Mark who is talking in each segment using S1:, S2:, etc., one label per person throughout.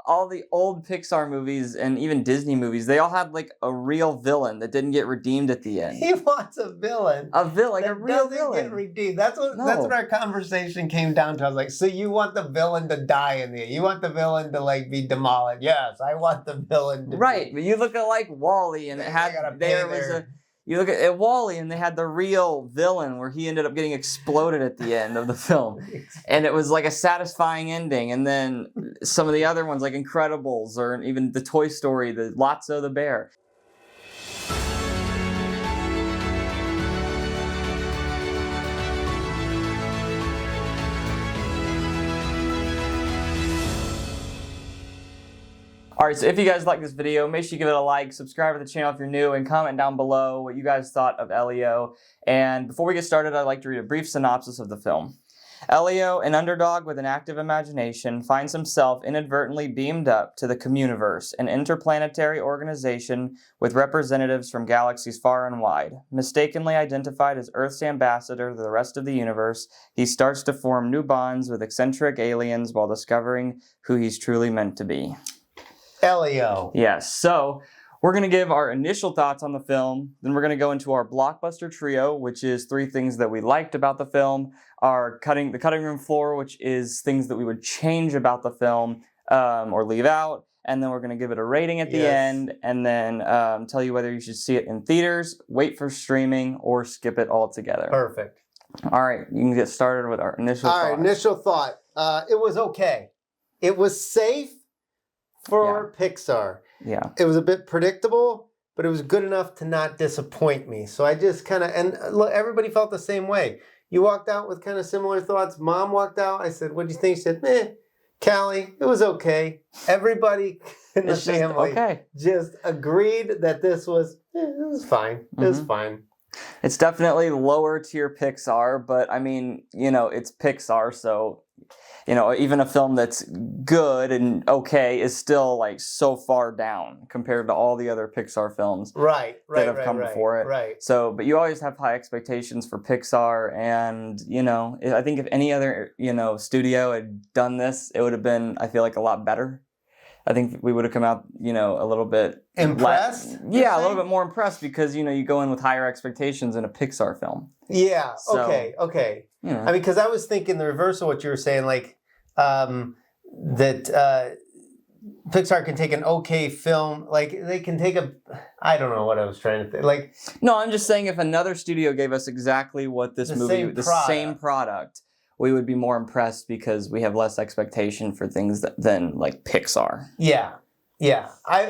S1: all the old Pixar movies and even Disney movies, they all had like a real villain that didn't get redeemed at the end.
S2: He wants a villain.
S1: A villain, like
S2: that
S1: a real
S2: doesn't
S1: villain.
S2: get redeemed. That's what our conversation came down to. I was like, so you want the villain to die in the end? You want the villain to like be demolished? Yes, I want the villain to
S1: Right, but you look at like WALL-E and it had you look at WALL-E and they had the real villain where he ended up getting exploded at the end of the film. And it was like a satisfying ending. And then some of the other ones like Incredibles or even the Toy Story, the Lotso the Bear. Alright, so if you guys like this video, make sure you give it a like, subscribe to the channel if you're new, and comment down below what you guys thought of Elio. And before we get started, I'd like to read a brief synopsis of the film. Elio, an underdog with an active imagination, finds himself inadvertently beamed up to the Communiverse, an interplanetary organization with representatives from galaxies far and wide. Mistakenly identified as Earth's ambassador to the rest of the universe, he starts to form new bonds with eccentric aliens while discovering who he's truly meant to be.
S2: Elio.
S1: Yes, so we're going to give our initial thoughts on the film, then we're going to go into our Blockbuster Trio, which is 3 things that we liked about the film, the cutting room floor, which is things that we would change about the film or leave out, and then we're going to give it a rating at the end, and then tell you whether you should see it in theaters, wait for streaming, or skip it altogether.
S2: Perfect.
S1: All right, you can get started with our initial thoughts.
S2: All right, initial thought. It was okay. It was safe for Pixar.
S1: Yeah.
S2: It was a bit predictable, but it was good enough to not disappoint me. So I just kind of, and look, everybody felt the same way. You walked out with kind of similar thoughts. Mom walked out. I said, what'd you think? She said, Callie, it was okay. Everybody in the family just agreed that this was, it was fine. It was fine.
S1: It's definitely lower tier Pixar, but I mean, you know, it's Pixar, so, you know, even a film that's good and okay is still like so far down compared to all the other Pixar films that have come before it.
S2: Right.
S1: So, but you always have high expectations for Pixar, and, you know, I think if any other, you know, studio had done this, it would have been, I feel like, a lot better. I think we would have come out, you know, a little bit
S2: impressed.
S1: Yeah, a little bit more impressed because, you know, you go in with higher expectations in a Pixar film.
S2: Yeah.
S1: So,
S2: okay.
S1: You know.
S2: I mean, because I was thinking the reverse of what you were saying, like that Pixar can take an okay film, like they can take I don't know what I was trying to think. Like,
S1: no, I'm just saying if another studio gave us exactly what this movie, same product, we would be more impressed because we have less expectation for things than like Pixar.
S2: Yeah. I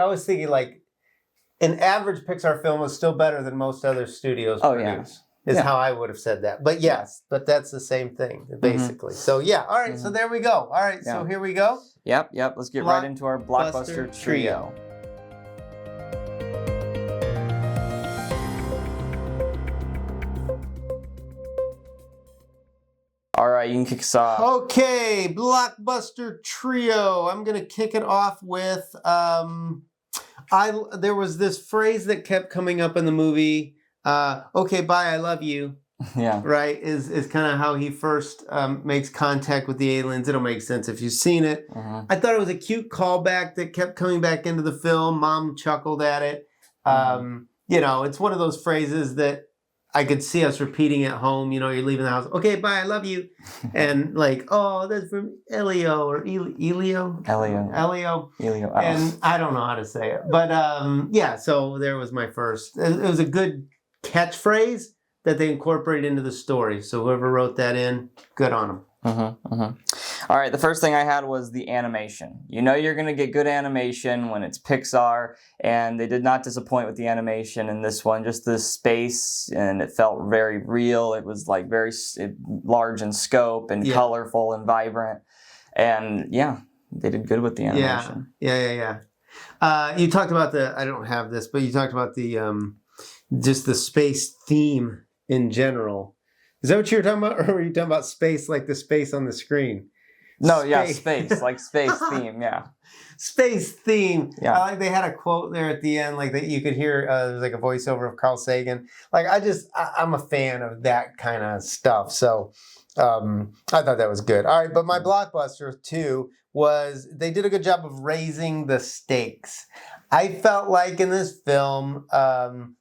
S2: was thinking like an average Pixar film is still better than most other studios produce. Is how I would have said that. But yes, but that's the same thing, basically. So yeah, all right, so there we go. All right, so here we go.
S1: Yep, let's get right into our Blockbuster Trio. All right, you can kick us off.
S2: Okay, Blockbuster Trio. I'm going to kick it off with, there was this phrase that kept coming up in the movie, okay, bye, I love you.
S1: Yeah.
S2: Right, is kind of how he first makes contact with the aliens. It'll make sense if you've seen it. I thought it was a cute callback that kept coming back into the film. Mom chuckled at it. You know, it's one of those phrases that I could see us repeating at home. You know, you're leaving the house. Okay, bye, I love you. And like, oh, that's from Elio or Elio. And I don't know how to say it. But yeah, so there was my first. It was a good catchphrase that they incorporated into the story. So whoever wrote that in, good on them.
S1: All right, the first thing I had was the animation. You know you're going to get good animation when it's Pixar, and they did not disappoint with the animation in this one. Just the space, and it felt very real. It was like very large in scope and colorful and vibrant. And yeah, they did good with the animation.
S2: Yeah. You talked about I don't have this, but you talked about the just the space theme in general. Is that what you were talking about? Or were you talking about space like the space on the screen?
S1: No, space, like space theme,
S2: Space theme. Yeah. They had a quote there at the end, like that you could hear, there's like a voiceover of Carl Sagan. Like, I'm a fan of that kind of stuff. So, I thought that was good. All right, but my blockbuster too was they did a good job of raising the stakes. I felt like in this film,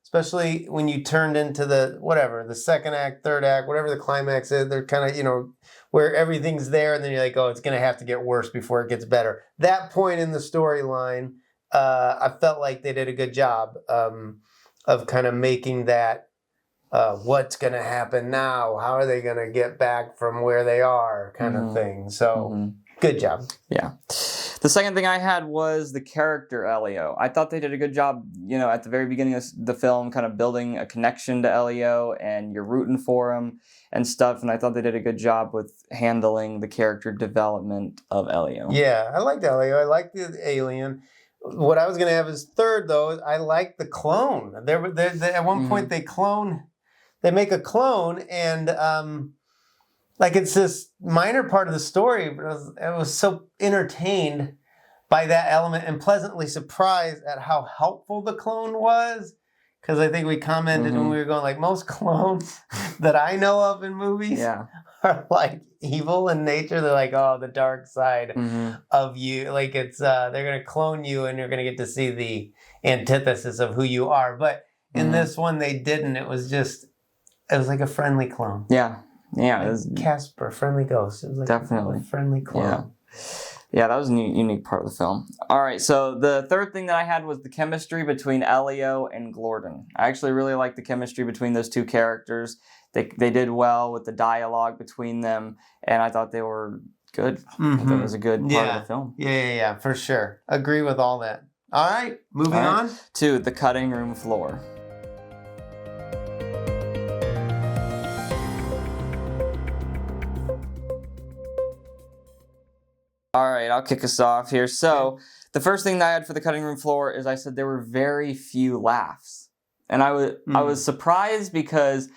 S2: especially when you turned into the second act, third act, whatever the climax is, they're kind of, where everything's there and then you're like, oh, it's going to have to get worse before it gets better. That point in the storyline, I felt like they did a good job of kind of making that what's going to happen now? How are they going to get back from where they are kind of thing. So good job.
S1: Yeah. The second thing I had was the character Elio. I thought they did a good job, at the very beginning of the film, kind of building a connection to Elio and you're rooting for him and stuff. And I thought they did a good job with handling the character development of Elio.
S2: Yeah, I liked Elio. I liked the alien. What I was going to have as third, though, I liked the clone. At one point they make a clone and it's this minor part of the story, but I was so entertained by that element and pleasantly surprised at how helpful the clone was. Because I think we commented when we were going, like, most clones that I know of in movies are like evil in nature. They're like, oh, the dark side of you. Like it's they're gonna clone you and you're gonna get to see the antithesis of who you are. But in this one they didn't. It was like a friendly clone.
S1: Yeah. Yeah,
S2: like
S1: it was
S2: Casper, friendly ghost. It was like
S1: definitely
S2: a friendly clone.
S1: Yeah, that was a unique part of the film. All right, so the third thing that I had was the chemistry between Elio and Gordon. I actually really liked the chemistry between those two characters. They did well with the dialogue between them, and I thought they were good. I thought it was a good part of the film.
S2: Yeah, for sure. Agree with all that. All right, moving on
S1: to the cutting room floor. All right, I'll kick us off here. So, the first thing that I had for the cutting room floor is I said there were very few laughs. And I was surprised because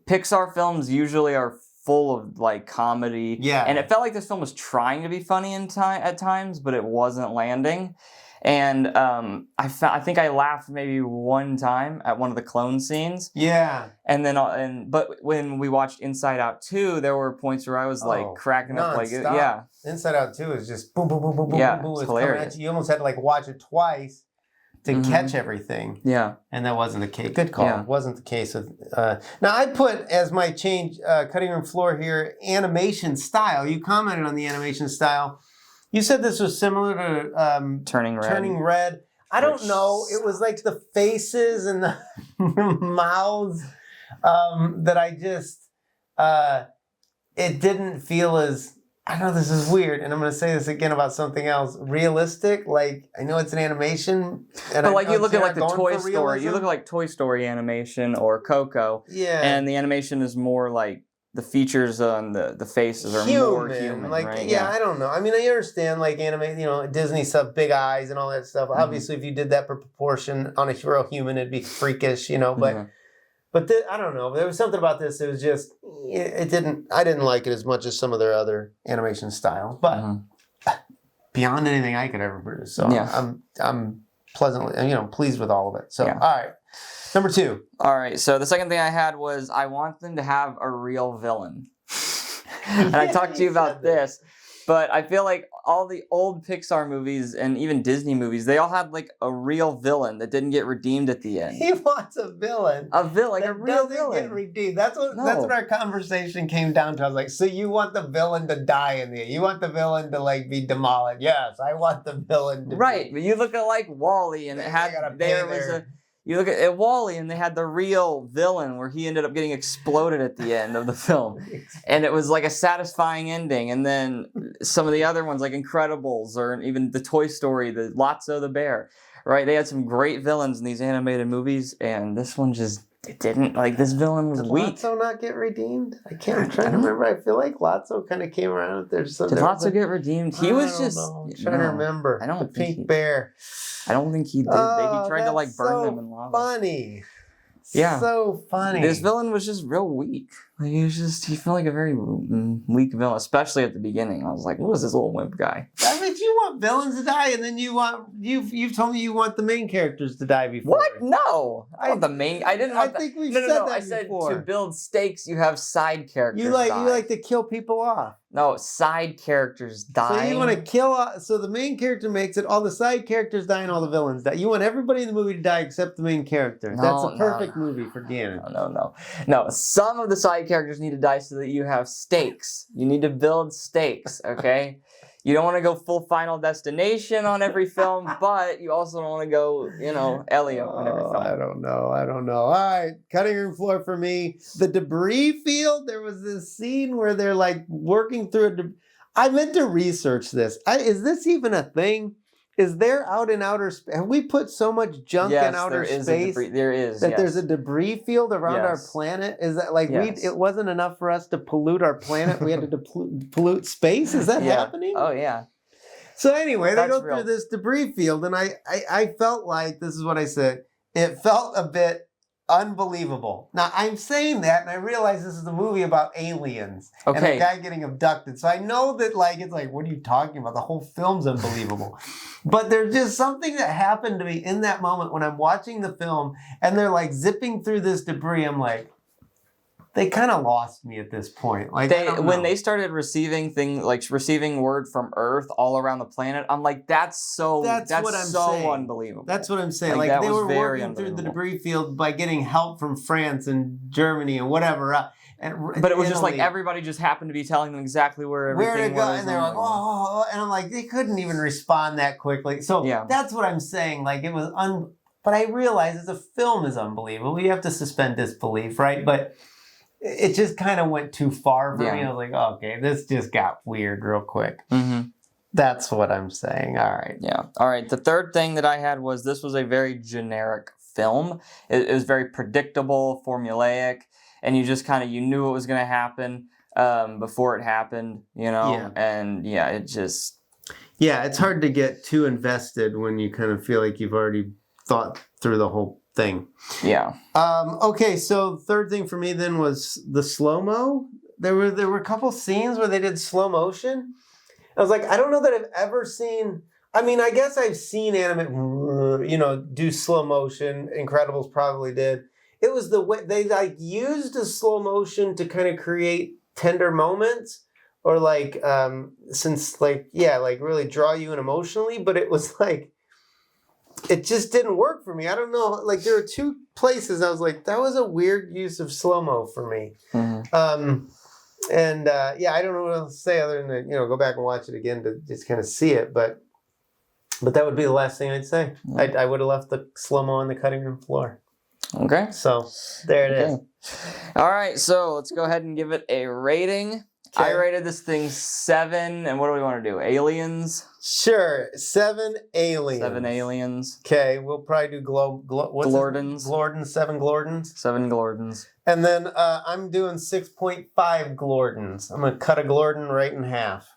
S1: Pixar films usually are full of like comedy.
S2: Yeah.
S1: And it felt like this film was trying to be funny at times, but it wasn't landing. And I think I laughed maybe one time at one of the clone scenes.
S2: Yeah.
S1: And then but when we watched Inside Out 2, there were points where I was like cracking up like yeah.
S2: Inside Out 2 is just boom boom boom boom boom boom.
S1: It's
S2: coming
S1: hilarious.
S2: at you. You almost had to like watch it twice to catch everything.
S1: Yeah.
S2: And that wasn't the case. Good call. Yeah. Wasn't the case with now I put as my change cutting room floor here animation style. You commented on the animation style. You said this was similar to
S1: Turning Red.
S2: I don't know. It was like the faces and the mouths that I just it didn't feel as, I know this is weird, and I'm going to say this again about something else. Realistic, like I know it's an animation,
S1: but like you look at like the Toy Story, you look at like Toy Story animation or Coco, and the animation is more like the features on the faces are more human.
S2: Like
S1: right?
S2: I don't know. I mean, I understand like anime, Disney stuff, big eyes and all that stuff. Obviously, if you did that per proportion on a real human, it'd be freakish, But I don't know. There was something about this. It was just it didn't. I didn't like it as much as some of their other animation styles, but beyond anything I could ever produce. So I'm pleasantly pleased with all of it. So all right. Number 2.
S1: All right, so the second thing I had was I want them to have a real villain. And I talked to you about this, but I feel like all the old Pixar movies and even Disney movies, they all had like a real villain that didn't get redeemed at the end.
S2: He wants a villain.
S1: A villain, like a real villain.
S2: Get redeemed. That's what our conversation came down to. I was like, so you want the villain to die in the end? You want the villain to like be demolished? Yes, I want the villain to
S1: but you look at like WALL-E and you look at WALL-E and they had the real villain where he ended up getting exploded at the end of the film. And it was like a satisfying ending. And then some of the other ones like Incredibles or even the Toy Story, the Lotso the Bear, right? They had some great villains in these animated movies and this one it didn't. Like this villain was weak.
S2: Did Lotso not get redeemed? I'm trying to remember. I feel like Lotso kind of came around.
S1: Did Lotso get redeemed? He was just...
S2: I'm trying to remember.
S1: I don't
S2: think Pink Bear.
S1: I don't think he did. He tried to like burn them in lava.
S2: Funny.
S1: Yeah.
S2: So funny.
S1: This villain was just real weak. Like, he felt like a very weak villain, especially at the beginning. I was like, what is this little wimp guy?
S2: I mean, you want villains to die, and then you've told me you want the main characters to die before.
S1: What? No. I want the main. I didn't want
S2: I think we've
S1: no,
S2: said that
S1: I said
S2: before.
S1: to build stakes, you have side characters.
S2: You like to kill people off.
S1: No, side characters die.
S2: So you want to kill off, so the main character makes it, all the side characters die and all the villains die. You want everybody in the movie to die except the main character.
S1: No,
S2: That's a perfect movie for Gannon.
S1: No, some of the side characters need to die so that you have stakes. You need to build stakes, okay? You don't want to go full Final Destination on every film, but you also don't want to go, Elio on every film.
S2: I don't know. All right, cutting room floor for me. The debris field, there was this scene where they're like working through I meant to research this. Is this even a thing? Is there out in outer space? Have we put so much junk in outer space?
S1: There is.
S2: That there's a debris field around our planet? Is that like it wasn't enough for us to pollute our planet? We had to pollute space? Is that happening?
S1: Oh, yeah.
S2: So anyway, they go through this debris field, and I felt like, this is what I said, it felt a bit unbelievable. Now, I'm saying that, and I realize this is a movie about aliens and a guy getting abducted. So I know that, it's like, what are you talking about? The whole film's unbelievable. But there's just something that happened to me in that moment when I'm watching the film, and they're, zipping through this debris. I'm like, they kind of lost me at this point. When
S1: they started receiving receiving word from Earth all around the planet, I'm like, that's so unbelievable.
S2: That's what I'm saying. They were working through the debris field by getting help from France and Germany and whatever.
S1: But it was just like everybody just happened to be telling them exactly where everything was.
S2: And they're like, oh, and I'm like, they couldn't even respond that quickly. So that's what I'm saying. It was but I realize the film is unbelievable. You have to suspend disbelief, right? But it just kind of went too far for me. I was like, okay, this just got weird real quick. Mm-hmm. That's what I'm saying. All right.
S1: Yeah. All right. The third thing that I had was this was a very generic film. It was very predictable, formulaic, and you just you knew what was going to happen before it happened,
S2: Yeah.
S1: And it just...
S2: Yeah, it's hard to get too invested when you kind of feel like you've already thought through the whole thing.
S1: Yeah.
S2: Okay, so the third thing for me then was the slow-mo. There were a couple scenes where they did slow motion. I was like, I don't know that I've ever seen... I mean, I guess I've seen animate, do slow motion. Incredibles probably did. It was the way they used a slow motion to kind of create tender moments, or really draw you in emotionally. But it was it just didn't work for me. I don't know. There were two places I was like, that was a weird use of slow mo for me. Mm-hmm. I don't know what else to say other than go back and watch it again to just kind of see it, but that would be the last thing I'd say. I would have left the slow-mo on the cutting room floor.
S1: Okay.
S2: So, there it is.
S1: All right, so let's go ahead and give it a rating. Okay. I rated this thing 7, and what do we want to do? Aliens?
S2: Sure, 7 aliens.
S1: 7 aliens.
S2: Okay, we'll probably do
S1: Glordons.
S2: Glordons, 7 Glordons.
S1: 7 Glordons.
S2: And then I'm doing 6.5 Glordons. I'm going to cut a Glordon right in half.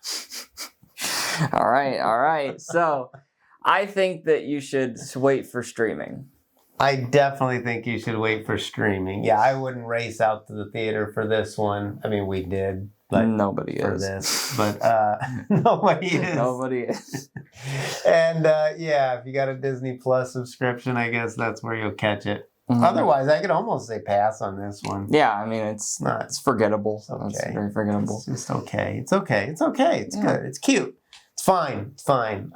S1: All right. So, I think that you should wait for streaming.
S2: I definitely think you should wait for streaming. Yeah, I wouldn't race out to the theater for this one. I mean, we did. But
S1: nobody
S2: for
S1: is.
S2: This, but nobody is.
S1: Nobody is.
S2: And if you got a Disney Plus subscription, I guess that's where you'll catch it. Mm-hmm. Otherwise, I could almost say pass on this one.
S1: Yeah, I mean, it's forgettable.
S2: It's okay.
S1: It's very forgettable.
S2: It's just okay. It's okay. It's good. It's cute. It's fine.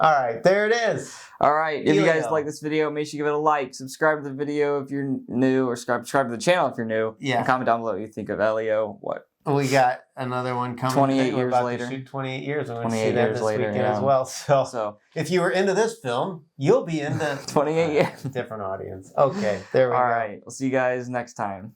S2: All right, there it is.
S1: All right, if you guys like this video, make sure you give it a like, subscribe to the video if you're new, or subscribe to the channel if you're new. Yeah. And comment down below what you think of Elio. What?
S2: We got another one coming. 28 years later. 28 years. We're going to see that this weekend as well. So if you were into this film, you'll be into
S1: 28 years.
S2: Different audience. Okay, there we go.
S1: All right, we'll see you guys next time.